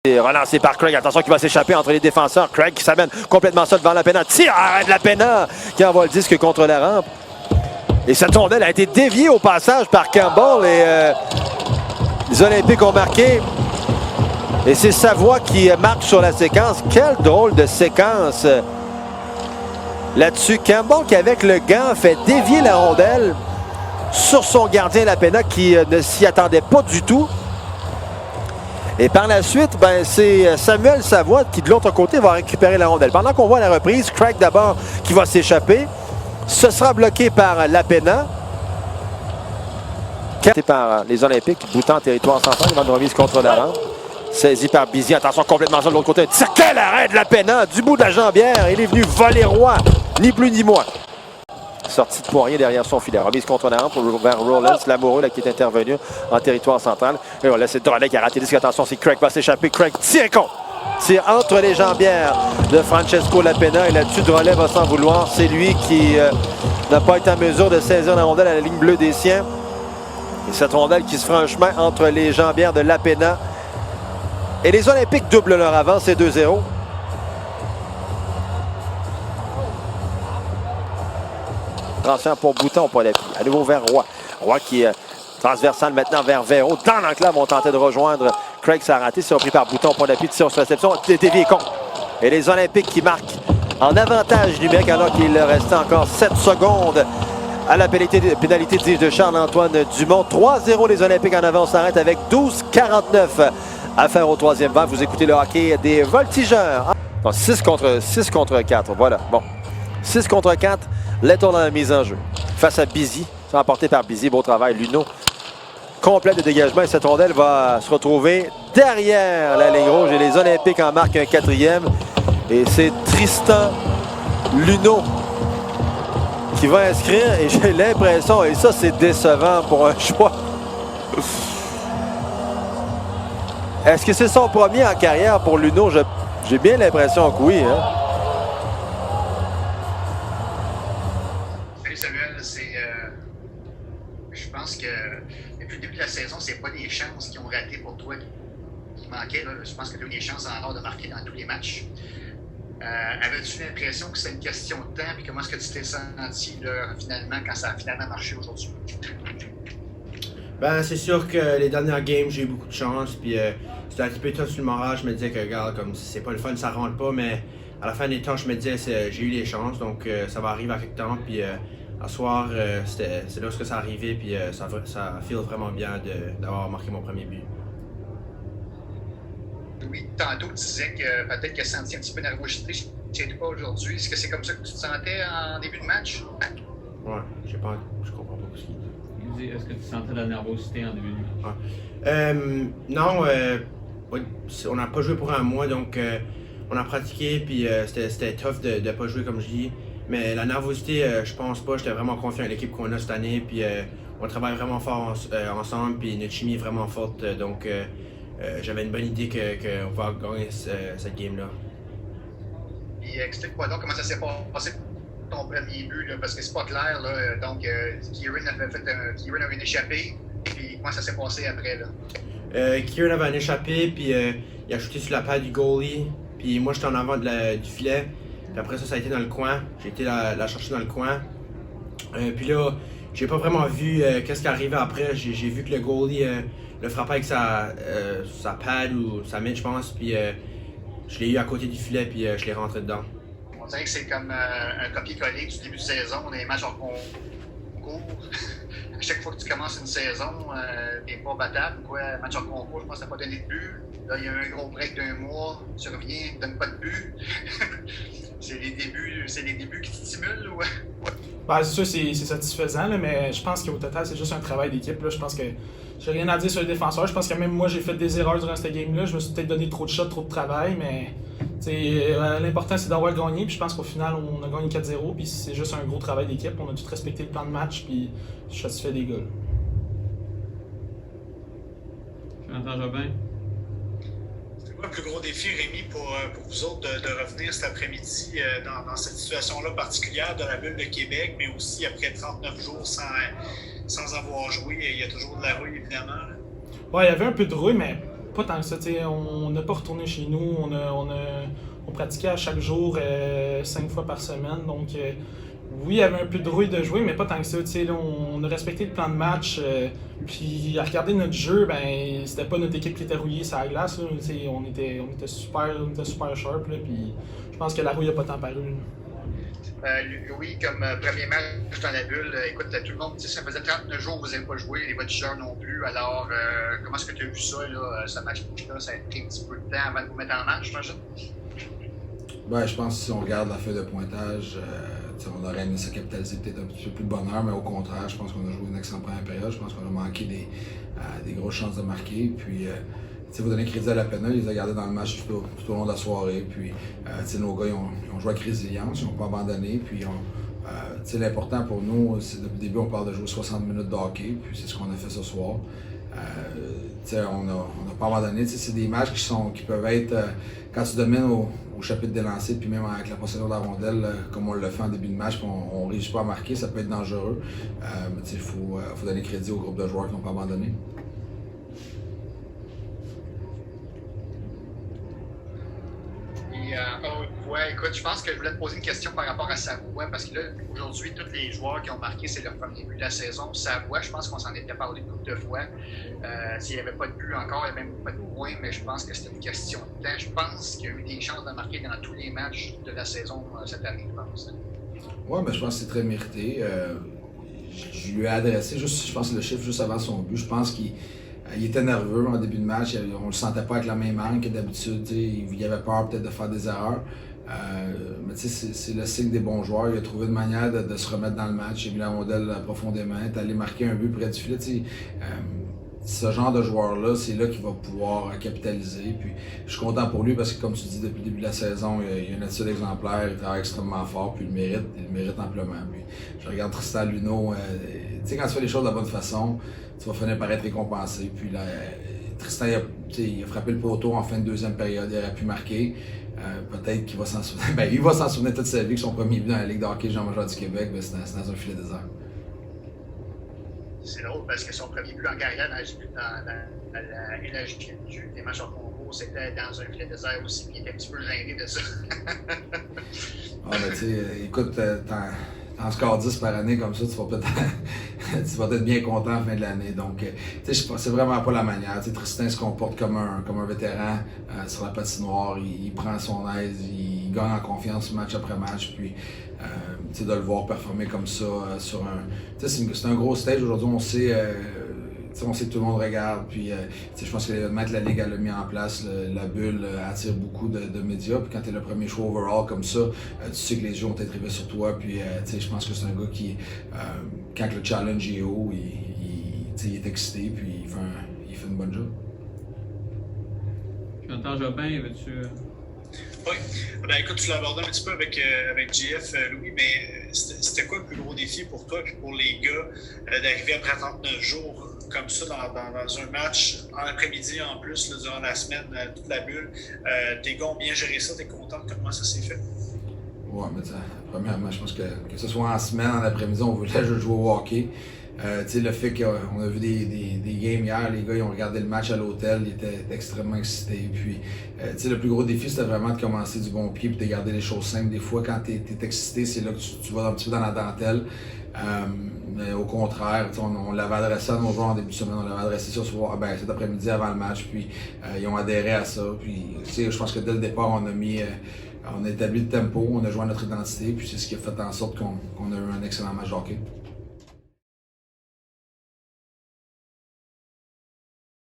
Relancé par Craig. Attention qui va s'échapper entre les défenseurs. Craig qui s'amène complètement seul devant Lapena. Tire, arrête Lapena qui envoie le disque contre la rampe. Et cette rondelle a été déviée au passage par Campbell. Et les Olympiques ont marqué. Et c'est Savoie qui marque sur la séquence. Quelle drôle de séquence. Là-dessus, Campbell qui avec le gant fait dévier la rondelle sur son gardien Lapena qui ne s'y attendait pas du tout. Et par la suite, c'est Samuel Savoie qui, de l'autre côté, va récupérer la rondelle. Pendant qu'on voit la reprise, Craig d'abord qui va s'échapper. Ce sera bloqué par Lapena. Par les Olympiques, boutant en territoire central. Il va une remise contre la rampe. Saisi par Bizi. Attention, complètement seul de l'autre côté. Quel arrêt de Lapena du bout de la jambière. Il est venu voler roi, ni plus ni moins. Sortie de Poirier derrière son filet. Remise contre la rampe vers Rollins, l'amoureux là, qui est intervenu en territoire central. Et là, c'est Drolet qui a raté le disque. Attention, c'est Craig va s'échapper. Craig tire contre. Tire entre les jambières de Francesco Lapena. Et là-dessus, Drolet va s'en vouloir. C'est lui qui n'a pas été en mesure de saisir la rondelle à la ligne bleue des siens. Et cette rondelle qui se fera un chemin entre les jambières de Lapena. Et les Olympiques doublent leur avance, c'est 2-0. Transfert pour Bouton, pas d'appui. À nouveau vers Roy. Roy qui est transversal maintenant vers Véro. Dans l'enclave, on tentait de rejoindre Craig. Ça a raté. C'est repris par Bouton, point d'appui. Tir sur réception. Dévié contre. Et les Olympiques qui marquent en avantage numérique alors qu'il restait encore 7 secondes à la pénalité de Charles-Antoine Dumont. 3-0 les Olympiques en avant. On s'arrête avec 12-49 à faire au troisième vent. Vous écoutez le hockey des Voltigeurs. Bon, 6 contre 4. Voilà. Bon. 6 contre 4. Letton dans la mise en jeu. Face à Bizi. C'est emporté par Bizi. Beau travail. Luno. Complet de dégagement. Et cette rondelle va se retrouver derrière la ligne rouge. Et les Olympiques en marquent un quatrième. Et c'est Tristan Luno qui va inscrire. Et j'ai l'impression, et ça c'est décevant pour un choix. Est-ce que c'est son premier en carrière pour Luno? J'ai bien l'impression que oui. Hein? Je pense que depuis le début de la saison, c'est pas des chances qui ont raté pour toi qui manquaient. Là. Je pense que tu as eu des chances en or de marquer dans tous les matchs. Avais-tu l'impression que c'est une question de temps? Puis comment est-ce que tu t'es senti là, finalement quand ça a finalement marché aujourd'hui? C'est sûr que les dernières games, j'ai eu beaucoup de chance. Puis c'était un petit peu tough sur le moral. Je me disais que, regarde, comme c'est pas le fun, ça rentre pas. Mais à la fin des temps, je me disais j'ai eu les chances. Donc ça va arriver à quelque temps. Puis à soir, c'est là que ça arrivait, puis ça feel vraiment bien d'avoir marqué mon premier but. Oui, tantôt tu disais que peut-être que senti un petit peu de nervosité chez toi aujourd'hui. Est-ce que c'est comme ça que tu te sentais en début de match? Ouais, je comprends pas ce qu'il dit. Est-ce que tu sentais de la nervosité en début de match? Ouais. Non, on n'a pas joué pour un mois, donc on a pratiqué, puis c'était tough de ne pas jouer comme je dis. Mais la nervosité, je pense pas. J'étais vraiment confiant à l'équipe qu'on a cette année. Puis on travaille vraiment fort ensemble. Puis notre chimie est vraiment forte. Donc j'avais une bonne idée qu'on va gagner cette game-là. Puis explique-moi donc comment ça s'est passé ton premier but. Là, parce que c'est pas clair. Là, donc Kieran avait une échappée. Puis comment ça s'est passé après? Là? Kieran avait un échappé. Puis il a shooté sur la patte du goalie. Puis moi, j'étais en avant du filet. Puis après ça a été dans le coin. J'ai été la chercher dans le coin. Puis là, j'ai pas vraiment vu qu'est-ce qui arrivait après. J'ai vu que le goalie le frappait avec sa pad ou sa main, je pense. Puis je l'ai eu à côté du filet, puis je l'ai rentré dedans. On dirait que c'est comme un copier-coller du début de saison. On a des matchs en concours. À chaque fois que tu commences une saison, t'es pas battable. Quoi, match en concours, je pense que t'as pas donné de but. Là, il y a un gros break d'un mois. Tu reviens, tu donnes pas de but. C'est les débuts qui te stimulent ou? C'est sûr, c'est satisfaisant, là, mais je pense qu'au total, c'est juste un travail d'équipe. Là. Je pense que j'ai rien à dire sur les défenseurs. Je pense que même moi, j'ai fait des erreurs durant cette game-là. Je me suis peut-être donné trop de shots, trop de travail, mais l'important, c'est d'avoir gagné. Puis je pense qu'au final, on a gagné 4-0. Puis c'est juste un gros travail d'équipe. On a tout respecté le plan de match. Puis je suis satisfait des gars. Jonathan Jobin. Le plus gros défi, Rémi, pour vous autres de revenir cet après-midi dans cette situation-là particulière de la bulle de Québec, mais aussi après 39 jours sans avoir joué, il y a toujours de la rouille, évidemment. Ouais, il y avait un peu de rouille, mais pas tant que ça. On n'a pas retourné chez nous. On pratiquait à chaque jour 5 fois par semaine. Donc, oui, il y avait un peu de rouille de jouer, mais pas tant que ça. Là, on a respecté le plan de match. Puis, à regarder notre jeu, ben c'était pas notre équipe qui était rouillée sur la glace. Là. On était super sharp. Là, puis, je pense que la rouille n'a pas tant paru. Louis, comme premier match dans la bulle, écoute, tout le monde, ça faisait 39 jours que vous n'avez pas joué, les voltigeurs non plus. Alors, comment est-ce que tu as vu ça, là, ce match-là? Ça a pris un petit peu de temps avant de vous mettre en match, j'imagine? Ben, je pense que si on regarde la feuille de pointage, on aurait aimé ça capitaliser peut-être un petit peu plus de bonheur, mais au contraire, je pense qu'on a joué une excellente première période. Je pense qu'on a manqué des grosses chances de marquer. Puis, vous donnez crédit à la Pena, ils les ont gardés dans le match tout au long de la soirée. Puis, nos gars, ils ont joué avec résilience, ils n'ont pas abandonné. Puis, l'important pour nous, c'est depuis le début, on parle de jouer 60 minutes de hockey. Puis, c'est ce qu'on a fait ce soir. On n'a pas abandonné. C'est des matchs qui peuvent être, quand tu domines au chapitre des lancers, puis même avec la possession de la rondelle, comme on le fait en début de match, puis on ne réussit pas à marquer, ça peut être dangereux. Il faut donner crédit au groupe de joueurs qui n'ont pas abandonné. Écoute, je pense que je voulais te poser une question par rapport à Savoie, parce que là, aujourd'hui, tous les joueurs qui ont marqué, c'est leur premier but de la saison. Savoie, je pense qu'on s'en était parlé une couple de fois. S'il n'y avait pas de but encore, il n'y avait même pas de points, mais je pense que c'était une question de temps. Je pense qu'il y a eu des chances de marquer dans tous les matchs de la saison cette année, je pense. Oui, mais je pense que c'est très mérité. Je lui ai adressé, je pense que le chiffre juste avant son but, je pense qu'il était nerveux en début de match, on le sentait pas avec la même angle que d'habitude, il avait peur peut-être de faire des erreurs. Mais c'est le signe des bons joueurs. Il a trouvé une manière de se remettre dans le match. Il a mis la rondelle profondément. Il est allé marquer un but près du filet. Ce genre de joueur-là, c'est là qu'il va pouvoir capitaliser. Puis, je suis content pour lui parce que, comme tu dis, depuis le début de la saison, il a une attitude exemplaire, il travaille extrêmement fort, puis il le mérite amplement. Puis, je regarde Tristan Luneau. Quand tu fais les choses de la bonne façon, tu vas finir par être récompensé. Puis là, Tristan, il a frappé le poteau en fin de deuxième période. Il aurait pu marquer. Peut-être qu'il va s'en souvenir. Ben, il va s'en souvenir toute sa vie que son premier but dans la Ligue de hockey Jean-Major du Québec, c'est dans un filet désert. C'est drôle parce que son premier but en carrière dans la LHQ des matchs en concours, c'était dans un filet désert aussi, puis il était un petit peu gêné de ça. Écoute, t'en scores 10 par année comme ça, tu vas peut-être bien content à la fin de l'année. Donc, c'est vraiment pas la manière. Tristan se comporte comme un vétéran sur la patinoire. Il prend son aise, il gagne en confiance match après match. Puis, de le voir performer comme ça sur un. C'est un gros stage aujourd'hui. On sait que tout le monde regarde. Puis, je pense que l'événement que la Ligue a mis en place, la bulle attire beaucoup de médias. Puis quand tu es le premier choix overall comme ça, tu sais que les yeux vont être rivés sur toi. Puis, je pense que c'est un gars qui, quand le challenge est haut, il est excité. Puis, il fait une bonne job. Jonathan Jobin, veux-tu. Oui. Ben, écoute, tu l'as abordé un petit peu avec JF, Louis, mais c'était quoi le plus gros défi pour toi et pour les gars d'arriver après 39 jours comme ça dans un match en après-midi en plus, là, durant la semaine, toute la bulle? Tes gars ont bien géré ça, t'es content de comment ça s'est fait? Oui, mais premièrement, je pense que ce soit en semaine, en après-midi, on voulait juste jouer au hockey. Le fait qu'on a vu des games hier, les gars ils ont regardé le match à l'hôtel, ils étaient extrêmement excités. Puis, le plus gros défi, c'était vraiment de commencer du bon pied et de garder les choses simples. Des fois, quand tu es excité, c'est là que tu vas un petit peu dans la dentelle. Mais au contraire, on l'avait adressé à nos joueurs en début de semaine, on l'avait adressé cet après-midi avant le match, puis ils ont adhéré à ça. Puis, je pense que dès le départ, on a établi le tempo, on a joué à notre identité, puis c'est ce qui a fait en sorte qu'on a eu un excellent match de hockey.